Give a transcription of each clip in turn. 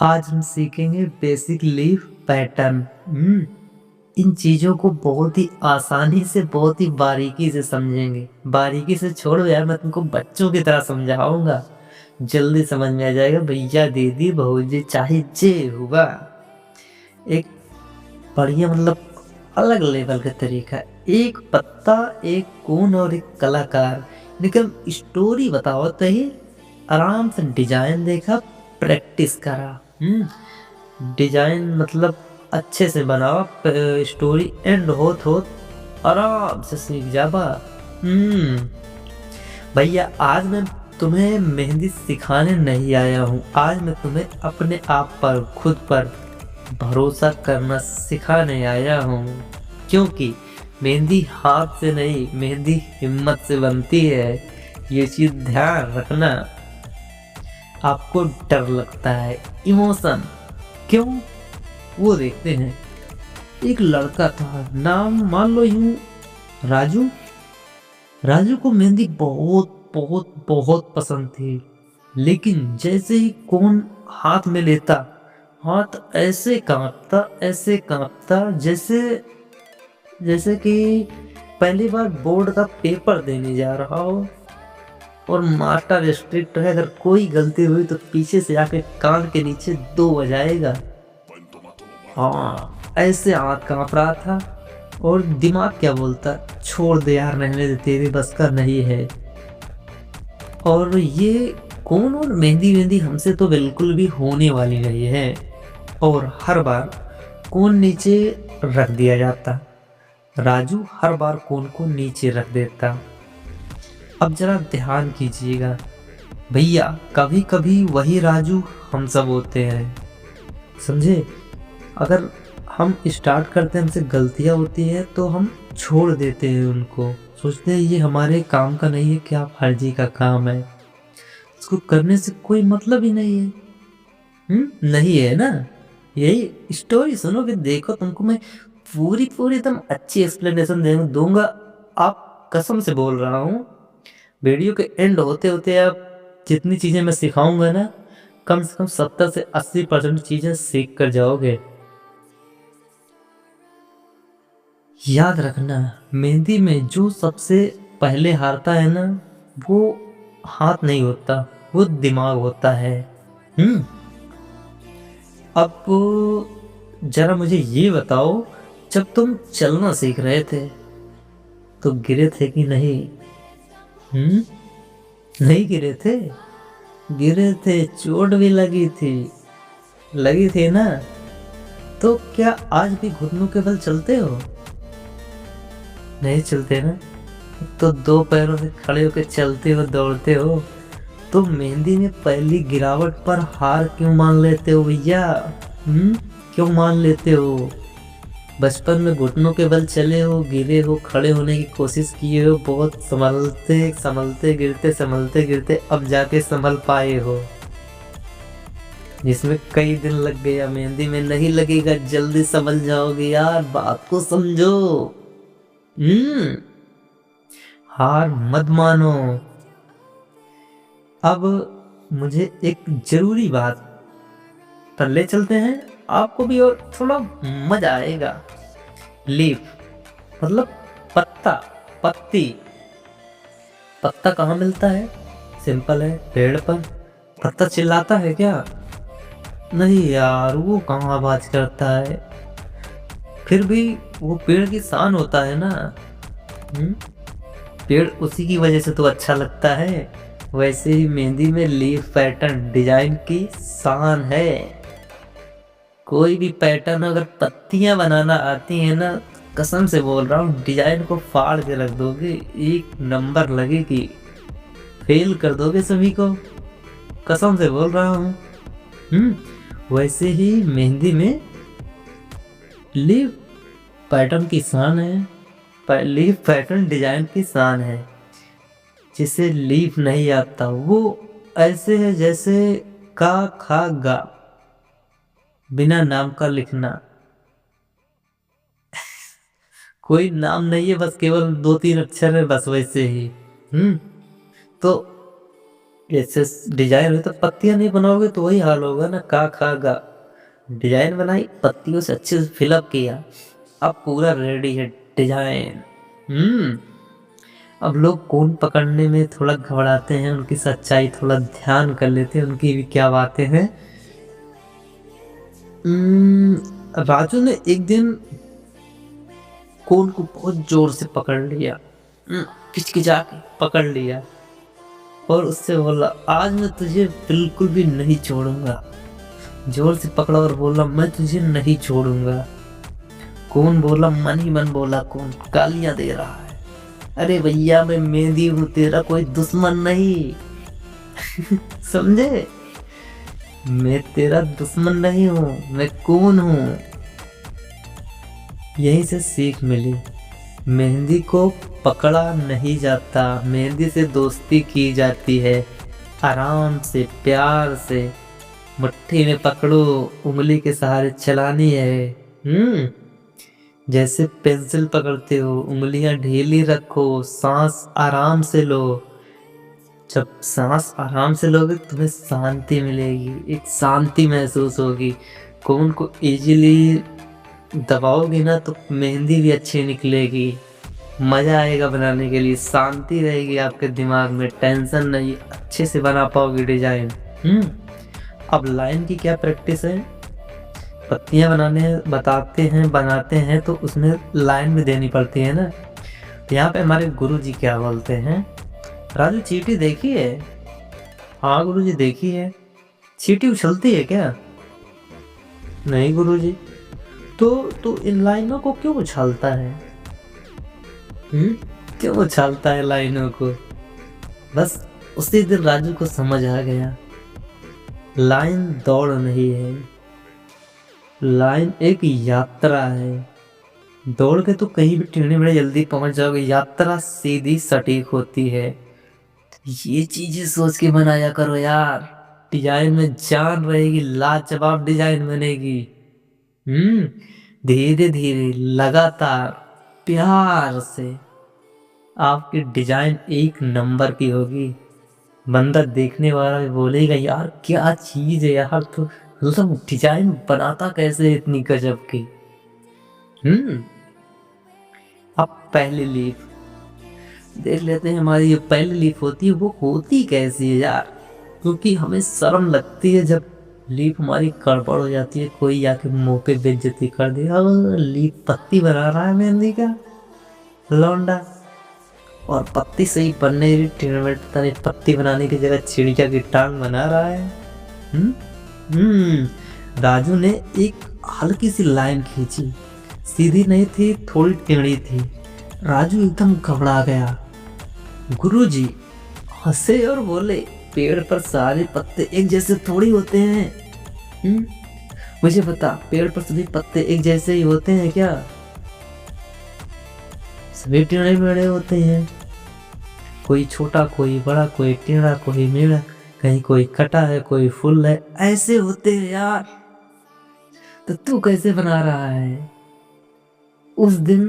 आज हम सीखेंगे बेसिक लीफ पैटर्न। इन चीज़ों को बहुत ही आसानी से, बहुत ही बारीकी से समझेंगे। बारीकी से छोड़ो यार, मैं तुमको बच्चों की तरह समझाऊंगा। जल्दी समझ में आ जाएगा। भैया दीदी भौजी चाहे जे हुआ, एक बढ़िया अलग लेवल का तरीका है। एक पत्ता, एक कोन और एक कलाकार। लेकिन स्टोरी बताओ तो ही आराम से डिजाइन देखा, प्रैक्टिस करा। डिजाइन अच्छे से बनाओ, स्टोरी एंड होत आराम से सीख जाबा। भैया आज मैं तुम्हें मेहंदी सिखाने नहीं आया हूँ। आज मैं तुम्हें अपने आप पर, खुद पर भरोसा करना सिखाने आया हूँ। क्योंकि मेहंदी हाथ से नहीं, मेहंदी हिम्मत से बनती है। ये चीज ध्यान रखना। आपको डर लगता है, इमोशन क्यों, वो देखते हैं। एक लड़का था, नाम मान लो यूं राजू। राजू को मेहंदी बहुत बहुत बहुत पसंद थी। लेकिन जैसे ही कोन हाथ में लेता, हाथ ऐसे कांपता जैसे जैसे कि पहली बार बोर्ड का पेपर देने जा रहा हो। और मास्टर स्ट्रिक्ट है, अगर कोई गलती हुई तो पीछे से आके कान के नीचे 2 बजाएगा। हाँ, ऐसे हाथ कांप रहा था। और दिमाग क्या बोलता, छोड़ दे यार, रहने दे, तेरे बस का नहीं है। और ये कौन, और मेहंदी वेहंदी हमसे तो बिल्कुल भी होने वाली नहीं है। और हर बार कौन नीचे रख दिया जाता। राजू हर बार कौन को नीचे रख देता। अब जरा ध्यान कीजिएगा भैया, कभी कभी वही राजू हम सब होते हैं, समझे। अगर हम स्टार्ट करते हैं, हमसे गलतियां होती है तो हम छोड़ देते हैं उनको। सोचते हैं ये हमारे काम का नहीं है, क्या फर्जी का काम है, इसको करने से कोई मतलब ही नहीं है। नहीं है ना। यही स्टोरी सुनो, फिर देखो तुमको मैं पूरी पूरी एकदम अच्छी एक्सप्लेनेशन दूंगा। आप कसम से बोल रहा हूँ, वीडियो के एंड होते होते आप जितनी चीजें मैं सिखाऊंगा ना, कम से कम 70 से 80% चीजें सीख कर जाओगे। याद रखना, मेहंदी में जो सबसे पहले हारता है ना, वो हाथ नहीं होता, वो दिमाग होता है। हम्म अब जरा मुझे ये बताओ, जब तुम चलना सीख रहे थे तो गिरे थे कि नहीं? हम्म नहीं गिरे थे? गिरे थे, चोट भी लगी थी ना। तो क्या आज भी घुटनों के बल चलते हो? नहीं चलते ना। तो दो पैरों से खड़े होकर चलते हो, दौड़ते हो। तो मेहंदी में पहली गिरावट पर हार क्यों मान लेते हो भैया? क्यों मान लेते हो? बचपन में घुटनों के बल चले हो, गिरे हो, खड़े होने की कोशिश किए हो, बहुत संभलते संभलते गिरते, संभलते गिरते अब जाके संभल पाए हो। जिसमें कई दिन लग गया, मेहंदी में नहीं लगेगा, जल्दी संभल जाओगे यार, बात को समझो। हम्म हार मत मानो। अब मुझे एक जरूरी बात पर ले चलते हैं आपको भी, और थोड़ा मजा आएगा। लीफ पत्ता, पत्ती। पत्ता कहाँ मिलता है? सिंपल है, पेड़ पर। पत्ता चिल्लाता है क्या? नहीं यार, वो कहाँ आवाज करता है। फिर भी वो पेड़ की शान होता है ना। हम्म पेड़ उसी की वजह से तो अच्छा लगता है। वैसे ही मेहंदी में लीफ पैटर्न डिजाइन की शान है। कोई भी पैटर्न अगर पत्तियां बनाना आती है ना, कसम से बोल रहा हूँ, डिजाइन को फाड़ के रख दोगे, एक नंबर लगेगी। फेल कर दोगे सभी को, कसम से बोल रहा हूँ। वैसे ही मेहंदी में लीफ पैटर्न की शान है। लीफ पैटर्न डिजाइन की शान है। जिसे लीफ नहीं आता वो ऐसे है जैसे का खा गा, बिना नाम का लिखना। कोई नाम नहीं है, बस केवल 2-3 अक्षर है, बस वैसे ही। तो जैसे डिजाइन हुई तो पत्तियां नहीं बनाओगे तो वही हाल होगा ना, का खा गा। डिजाइन बनाई, पत्तियों से अच्छे से फिलअप किया, अब पूरा रेडी है डिजाइन। अब लोग कोन पकड़ने में थोड़ा घबराते हैं, उनकी सच्चाई थोड़ा ध्यान कर लेते हैं, उनकी भी क्या बातें हैं। राजू ने एक दिन कोन को बहुत जोर से पकड़ लिया, किचकिचा के पकड़ लिया और उससे बोला, आज मैं तुझे बिल्कुल भी नहीं छोड़ूंगा। जोर से पकड़ा और बोला, मैं तुझे नहीं छोड़ूंगा। कौन बोला, मन ही मन बोला कौन, गालियां दे रहा है। अरे भैया मैं मेहंदी हूँ, तेरा कोई दुश्मन नहीं। समझे, मैं तेरा दुश्मन नहीं हूँ, मैं कौन हूँ। यहीं से सीख मिली, मेहंदी को पकड़ा नहीं जाता, मेहंदी से दोस्ती की जाती है। आराम से, प्यार से, मुट्ठी में पकड़ो, उंगली के सहारे चलानी है। जैसे पेंसिल पकड़ते हो, उंगलियां ढीली रखो, सांस आराम से लो। जब सांस आराम से लोगे तुम्हें शांति मिलेगी, एक शांति महसूस होगी। कोन को इजीली दबाओगे ना तो मेहंदी भी अच्छी निकलेगी, मजा आएगा बनाने के लिए, शांति रहेगी आपके दिमाग में, टेंशन नहीं, अच्छे से बना पाओगे डिजाइन। अब लाइन की क्या प्रैक्टिस है, पत्तियां बनाते हैं तो उसमें लाइन भी देनी पड़ती है ना। तो यहाँ पे हमारे गुरुजी क्या बोलते हैं, राजू चींटी देखी है? हाँ गुरुजी देखी है। चींटी उछलती है क्या? नहीं गुरुजी। तो इन लाइनों को क्यों उछालता है? क्यों उछालता है लाइनों को? बस उसी दिन राजू को समझ आ गया, लाइन दौड़ नहीं है, लाइन एक यात्रा है। दौड़ के तो कहीं भी टेढ़े मेढ़े जल्दी पहुंच जाओगे, यात्रा सीधी सटीक होती है। ये चीजें सोच के बनाया करो यार, डिजाइन में जान रहेगी, लाजवाब डिजाइन बनेगी। धीरे धीरे लगातार प्यार से आपकी डिजाइन एक नंबर की होगी। बंदा देखने वाला भी बोलेगा, यार क्या चीज है यार, तो मतलब डिजाइन बनाता कैसे है इतनी गजब की। अब पहली लीफ देख लेते हैं, हमारी जो पहली लीफ होती है वो होती कैसी है यार, क्योंकि हमें शर्म लगती है जब लीफ हमारी गड़बड़ हो जाती है, कोई आके मुंह पे बेइज्जती कर दिया, लीफ पत्ती बना रहा है मेहंदी का लौंडा, और पत्ती सही बनने की पत्ती बनाने की जगह चिड़िया की टांग बना रहा है। राजू ने एक हल्की सी लाइन खींची, सीधी नहीं थी, थोड़ी टेढ़ी थी। राजू एकदम घबरा गया। गुरुजी हंसे और बोले, पेड़ पर सारे पत्ते एक जैसे थोड़ी होते हैं। मुझे बता, पेड़ पर सभी पत्ते एक जैसे ही होते हैं क्या? सभी टेढ़े मेढ़े होते हैं, कोई छोटा कोई बड़ा, कोई टेढ़ा कोई मेढ़ा, कहीं कोई कटा है कोई फुल है, ऐसे होते हैं यार। तो तू कैसे बना रहा है? उस दिन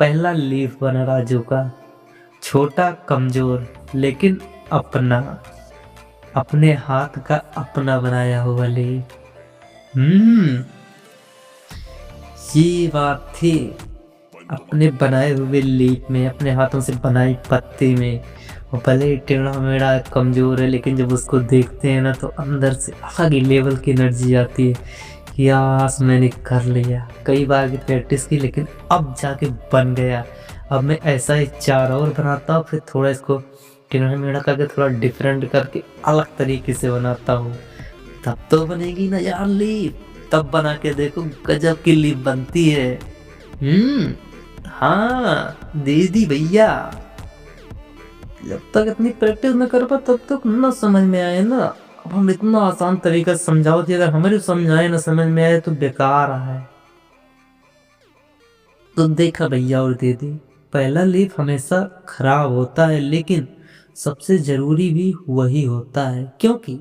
पहला लीफ बना राजू का, छोटा कमजोर लेकिन अपना, अपने हाथ का अपना बनाया हुआ लीफ। ये बात थी अपने बनाए हुए लीफ में, अपने हाथों से बनाई पत्ती में। वो भले ही टेढ़ा मेढ़ा कमजोर है, लेकिन जब उसको देखते हैं ना तो अंदर से अलग ही लेवल की एनर्जी आती है कि यार मैंने कर लिया। कई बार की प्रैक्टिस की, लेकिन अब जाके बन गया। अब मैं ऐसा ही चार और बनाता हूँ, फिर थोड़ा इसको टेढ़ा मेढ़ा करके थोड़ा डिफरेंट करके अलग तरीके से बनाता हूँ, तब तो बनेगी ना यार लीफ। तब बना के देखो, गजब की लीफ बनती है। हाँ दीदी भैया, जब तक इतनी प्रैक्टिस न कर पा तब तक न समझ में आए ना। अब हम इतना आसान तरीका से समझाओ कि अगर हमें समझाए ना समझ में आए तो बेकार है। तो देखा भैया और दीदी, पहला लीफ हमेशा खराब होता है, लेकिन सबसे जरूरी भी वही होता है, क्योंकि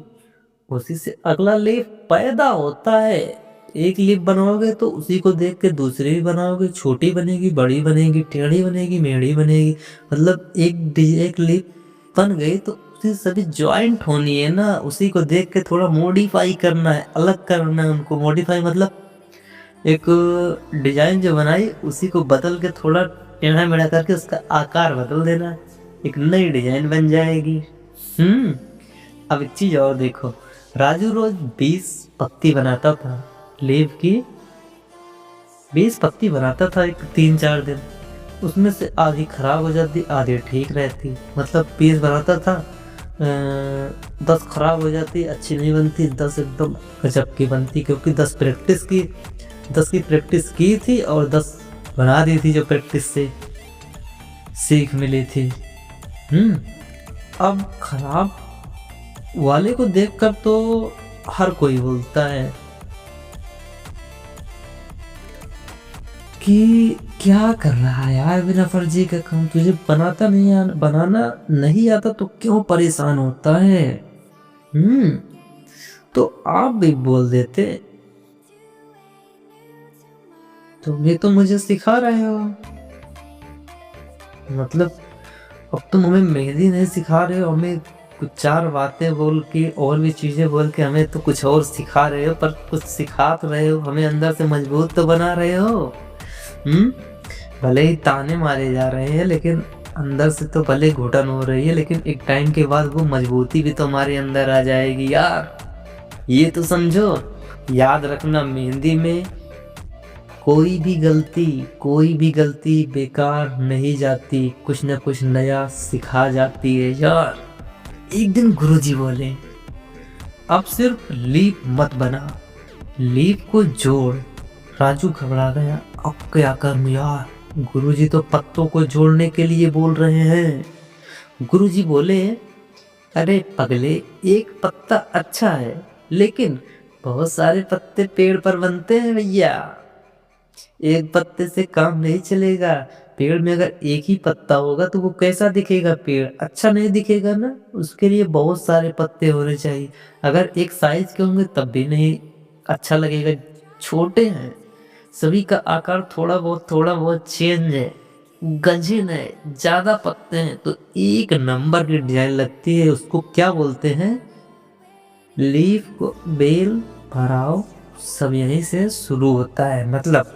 उसी से अगला लीफ पैदा होता है। एक लीफ बनाओगे तो उसी को देख के दूसरी भी बनाओगे, छोटी बनेगी, बड़ी बनेगी, टेढ़ी बनेगी, मेढ़ी बनेगी। मतलब एक लीफ बन गई तो उसी सभी जॉइंट होनी है ना, उसी को देख के थोड़ा मॉडिफाई करना है, अलग करना है उनको। मॉडिफाई मतलब एक डिजाइन जो बनाई उसी को बदल के थोड़ा टेढ़ा मेढ़ा करके उसका आकार बदल देना, एक नई डिजाइन बन जाएगी। अब एक चीज और देखो, राजू रोज 20 पत्ती बनाता था लीफ की, 20 पत्ती बनाता था एक 3-4 दिन। उसमें से आधी खराब हो जाती, आधी ठीक रहती। मतलब 20 बनाता था, 10 खराब हो जाती, अच्छी नहीं बनती, 10 एकदम गजब की बनती। क्योंकि 10 की प्रैक्टिस की थी और 10 बना दी थी, जो प्रैक्टिस से सीख मिली थी। अब खराब वाले को देखकर तो हर कोई बोलता है कि क्या कर रहा है यार बिना फर्जी का काम, तुझे बनाना नहीं आता तो क्यों परेशान होता है। तो आप भी बोल देते, तुम भी तो मुझे सिखा रहे हो। मतलब अब तुम हमें मेहंदी नहीं सिखा रहे हो, हमें कुछ 4 बातें बोल के और भी चीजें बोल के हमें तो कुछ और सिखा रहे हो, पर कुछ सिखा तो रहे हो, हमें अंदर से मजबूत तो बना रहे हो। भले ही ताने मारे जा रहे हैं, लेकिन अंदर से तो भले घुटन हो रही है, लेकिन एक टाइम के बाद वो मजबूती भी तो हमारे अंदर आ जाएगी यार, ये तो समझो। याद रखना, मेहंदी में कोई भी गलती बेकार नहीं जाती, कुछ न कुछ नया सिखा जाती है यार। एक दिन गुरुजी बोले, अब सिर्फ लीफ मत बना, लीफ को जोड़। राजू घबरा गया, अब क्या करूं यार, गुरुजी तो पत्तों को जोड़ने के लिए बोल रहे हैं। गुरुजी बोले, अरे पगले, एक पत्ता अच्छा है, लेकिन बहुत सारे पत्ते पेड़ पर बनते हैं भैया, एक पत्ते से काम नहीं चलेगा। पेड़ में अगर एक ही पत्ता होगा तो वो कैसा दिखेगा, पेड़ अच्छा नहीं दिखेगा ना, उसके लिए बहुत सारे पत्ते होने चाहिए। अगर एक साइज के होंगे तब भी नहीं अच्छा लगेगा, छोटे हैं सभी का आकार, थोड़ा बहुत चेंज है, गंजीन है, ज्यादा पत्ते हैं तो एक नंबर की डिजाइन लगती है। उसको क्या बोलते हैं, लीफ को बेल भराव सब यहीं से शुरू होता है। मतलब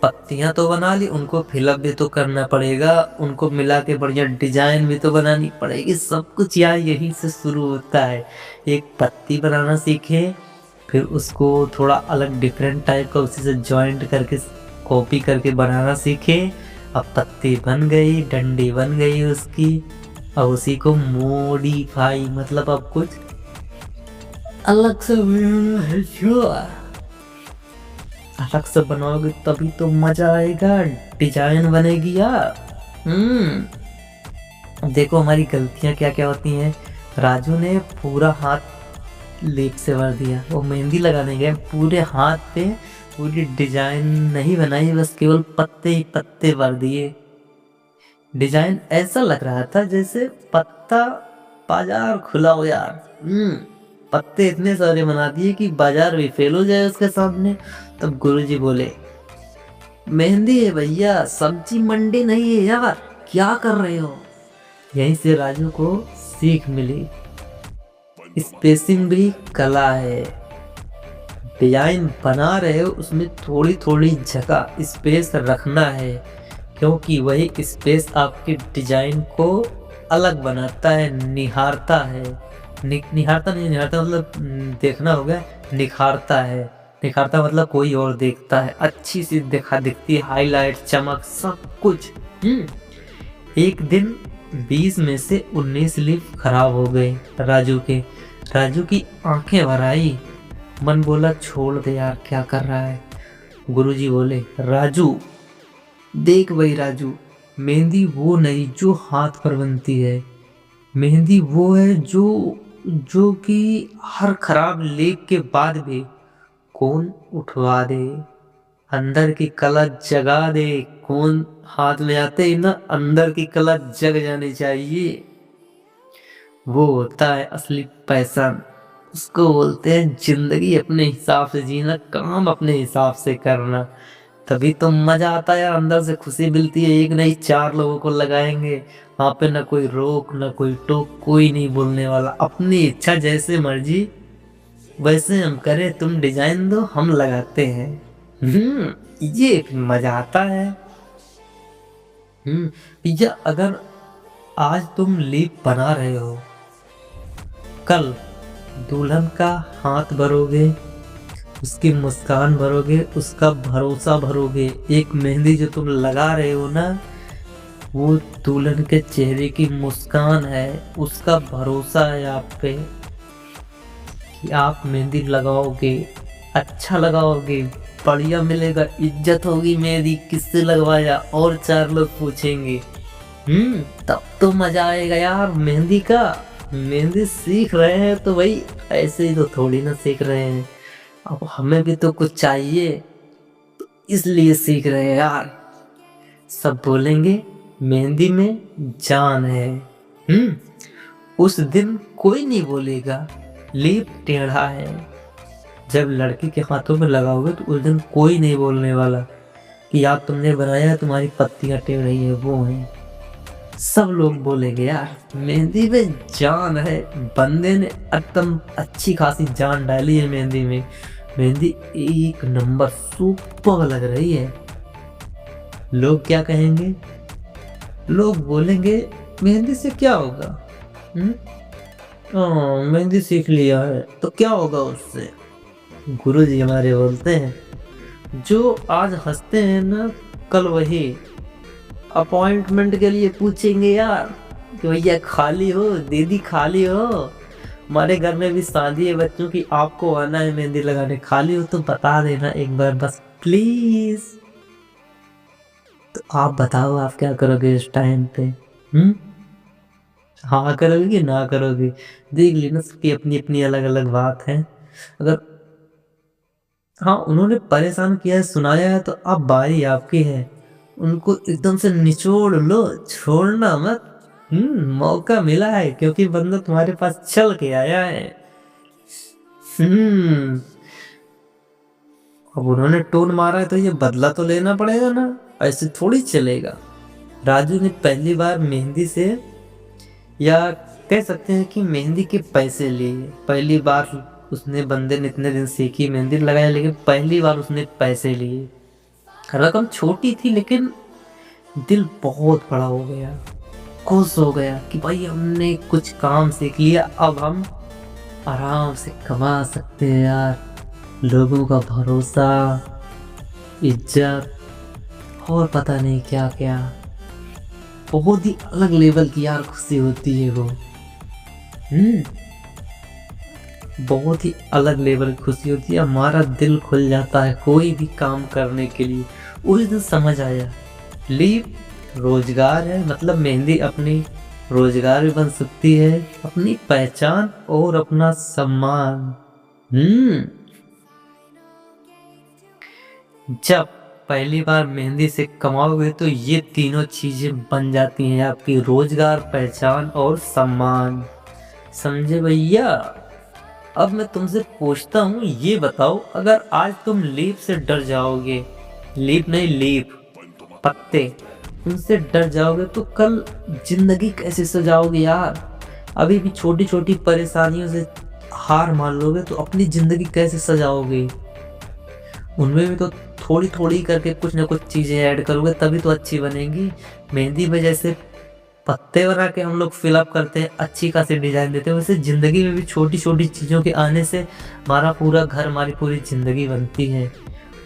पत्तियां तो बना ली, उनको फिलअप भी तो करना पड़ेगा, उनको मिला के बढ़िया डिजाइन भी तो बनानी पड़ेगी, सब कुछ यार यहीं से शुरू होता है। एक पत्ती बनाना सीखे, फिर उसको थोड़ा अलग डिफरेंट टाइप का उसी से जॉइंट करके कॉपी करके बनाना सीखे। अब पत्ती बन गई, डंडी बन गई उसकी, अब उसी को मॉडिफाई, मतलब अब कुछ अलग से अलग से बनाओगे तभी तो मजा आएगा, डिजाइन बनेगी यार। देखो हमारी गलतियां क्या क्या होती हैं। राजू ने पूरा हाथ लेप से भर दिया, वो मेहंदी लगाने गए, पूरे हाथ पे पूरी डिजाइन नहीं बनाई, बस केवल पत्ते ही पत्ते भर दिए। डिजाइन ऐसा लग रहा था जैसे पत्ता बाजार खुला हो यार। पत्ते इतने सारे बना दिए कि बाजार भी फेल हो जाए उसके सामने। तब गुरुजी बोले, मेहंदी है भैया, सब्जी मंडी नहीं है यार, क्या कर रहे हो। यहीं से राजू को सीख मिली, स्पेसिंग भी कला है। डिजाइन बना रहे हो उसमें थोड़ी थोड़ी जगह स्पेस रखना है, क्योंकि वही स्पेस आपके डिजाइन को अलग बनाता है, निहारता है। निहारता मतलब देखना होगा, निखारता है। निखारता मतलब कोई और देखता है, अच्छी सी दिखती है, हाईलाइट, चमक, सब कुछ। एक दिन 20 में से 19 लीफ खराब हो गए राजू के। राजू की आंखें भर आई, मन बोला छोड़ दे यार, क्या कर रहा है। गुरुजी बोले, राजू देख भाई राजू, मेहंदी वो नहीं जो हाथ पर बनती है, मेहंदी वो है जो कि हर खराब लेप के बाद भी कौन उठवा दे, अंदर की कला जगा दे। कौन हाथ में आते ही ना अंदर की कला जग जानी चाहिए, वो होता है असली पैसा। उसको बोलते हैं जिंदगी अपने हिसाब से जीना, काम अपने हिसाब से करना। तभी तो मजा आता है यार, अंदर से खुशी मिलती है। एक नहीं 4 लोगों को लगाएंगे, वहां पे ना कोई रोक ना कोई टोक, कोई नहीं बोलने वाला, अपनी इच्छा जैसे मर्जी वैसे हम करें, तुम डिजाइन दो हम लगाते हैं। ये एक मजा आता है। भैया अगर आज तुम लीप बना रहे हो, कल दुल्हन का हाथ भरोगे, उसकी मुस्कान भरोगे, उसका भरोसा भरोगे। एक मेहंदी जो तुम लगा रहे हो ना, वो दुल्हन के चेहरे की मुस्कान है, उसका भरोसा है आप पे कि आप मेहंदी लगाओगे, अच्छा लगाओगे, बढ़िया मिलेगा, इज्जत होगी। मेहंदी किससे लगवाया और 4 लोग पूछेंगे। तब तो मजा आएगा यार मेहंदी का। मेहंदी सीख रहे हैं तो भाई ऐसे ही तो थोड़ी ना सीख रहे हैं, अब हमें भी तो कुछ चाहिए, तो इसलिए सीख रहे हैं यार। सब बोलेंगे मेहंदी में जान है। उस दिन कोई नहीं बोलेगा लीप टेढ़ा है। जब लड़की के हाथों में लगाओगे तो उस दिन कोई नहीं बोलने वाला कि यार तुमने बनाया है, तुम्हारी पत्तियां टेढ़ी है, वो है। सब लोग बोलेंगे यार मेहंदी में जान है, बंदे ने एकदम अच्छी खासी जान डाली है मेहंदी में। मेहंदी एक नंबर सुपर लग रही है। लोग क्या कहेंगे? लोग बोलेंगे मेहंदी से क्या होगा? मेहंदी सीख लिया है तो क्या होगा उससे? गुरुजी हमारे बोलते हैं जो आज हंसते हैं ना, कल वही अपॉइंटमेंट के लिए पूछेंगे यार कि भैया खाली हो, दीदी खाली हो, हमारे घर में भी शादी है बच्चों की, आपको आना है मेहंदी लगाने, खाली हो तो बता देना एक बार बस प्लीज। तो आप बताओ आप क्या करोगे इस टाइम पे? हाँ करोगे कि ना करोगे? देख लेना, सबकी अपनी अपनी अलग अलग बात है। अगर हाँ उन्होंने परेशान किया है, सुनाया है, तो अब बारी आपकी है, उनको एकदम से निचोड़ लो, छोड़ना मत। मौका मिला है क्योंकि बंदा तुम्हारे पास चल के आया है। अब उन्होंने टोन मारा है तो ये बदला तो लेना पड़ेगा ना, ऐसे थोड़ी चलेगा। राजू ने पहली बार मेहंदी से, या कह सकते हैं कि मेहंदी के पैसे लिए। पहली बार उसने, बंदे ने इतने दिन सीखी, मेहंदी लगाया, लेकिन पहली बार उसने पैसे लिए। रकम छोटी थी लेकिन दिल बहुत बड़ा हो गया, खुश हो गया कि भाई हमने कुछ काम सीख लिया, अब हम आराम से कमा सकते हैं यार। लोगों का भरोसा, इज्जत और पता नहीं क्या क्या, बहुत ही अलग लेवल की यार खुशी होती है वो। बहुत ही अलग लेवल की खुशी होती है, हमारा दिल खुल जाता है कोई भी काम करने के लिए। उस दिन समझ आया लीप रोजगार है, मतलब मेहंदी अपनी रोजगार भी बन सकती है, अपनी पहचान और अपना सम्मान। जब पहली बार मेहंदी से कमाओगे तो ये तीनों चीजें बन जाती हैं आपकी, रोजगार, पहचान और सम्मान। समझे भैया? अब मैं तुमसे पूछता हूँ, ये बताओ अगर आज तुम लीप से डर जाओगे, लीप नहीं लीप, पत्ते, उनसे डर जाओगे तो कल जिंदगी कैसे सजाओगे यार? अभी भी छोटी छोटी परेशानियों से हार मान लोगे तो अपनी जिंदगी कैसे सजाओगे? उनमें भी तो थोड़ी थोड़ी करके कुछ ना कुछ चीजें ऐड करोगे तभी तो अच्छी बनेगी। मेहंदी में जैसे पत्ते बना के हम लोग फिलअप करते हैं, अच्छी खासी डिजाइन देते हैं, वैसे जिंदगी में भी छोटी छोटी चीजों के आने से हमारा पूरा घर, हमारी पूरी जिंदगी बनती है।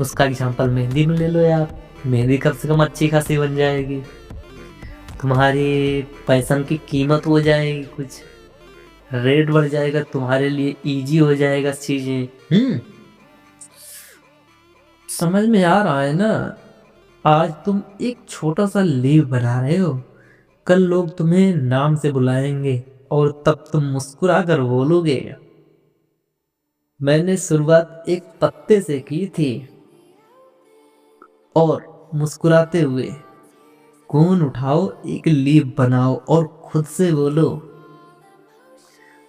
उसका एग्जाम्पल मेहंदी में ले लो यार, मेहंदी कम से कम अच्छी खासी बन जाएगी, तुम्हारी पैसन की कीमत हो जाएगी, कुछ रेट बढ़ जाएगा, तुम्हारे लिए इजी हो जाएगा चीजें। समझ में आ रहा है ना? आज तुम एक छोटा सा लीव बना रहे हो, कल लोग तुम्हें नाम से बुलाएंगे और तब तुम मुस्कुरा कर बोलोगे मैंने शुरुआत एक पत्ते से की थी। और मुस्कुराते हुए खून उठाओ, एक लीव बनाओ और खुद से बोलो,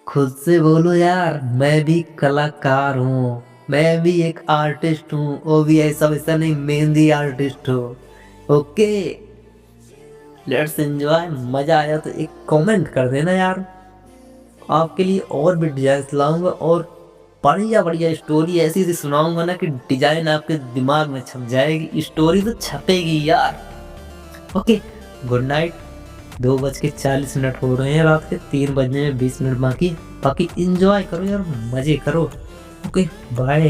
खुद से बोलो यार मैं भी कलाकार हूँ, मैं भी एक आर्टिस्ट हूँ, वो भी ऐसा वैसा नहीं, मेहंदी आर्टिस्ट हो। Okay, let's enjoy. मजा आया तो एक कमेंट कर देना यार। आपके लिए और भी डिजाइन लाऊंगा और बढ़िया बढ़िया स्टोरी ऐसी ऐसी सुनाऊंगा ना कि डिजाइन आपके दिमाग में छप जाएगी, स्टोरी तो छपेगी यार। Okay, good night. 2:40 हो रहे हैं रात के, 3 बजने में 20 मिनट बाकी। बाकी इंजॉय करो यार, मजे करो। Okay, bye.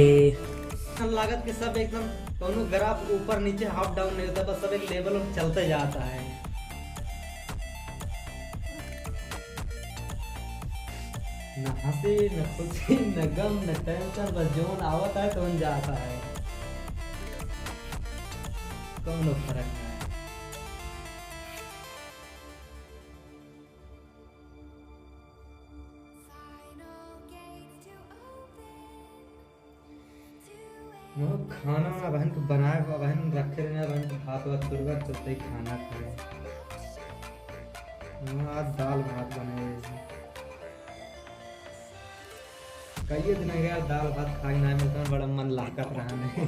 लागत के सब एकदम दोनों ग्राफ ऊपर नीचे अप डाउन नहीं होता, बस सब एक लेवल में चलते जाता है। न हंसी न खुशी न गम न टेंशन, बस जोन आवता है तो जाता है, कौन फर्क है। वो खाना बहन को बनाए हुआ बहन रखे रहना, बहन को भात वात तुरगा चलते ही खाना खाए। आज दाल भात बने कई दिन गया, दाल भात खाई ना मिलता, बड़ा मन लागत रहा नहीं।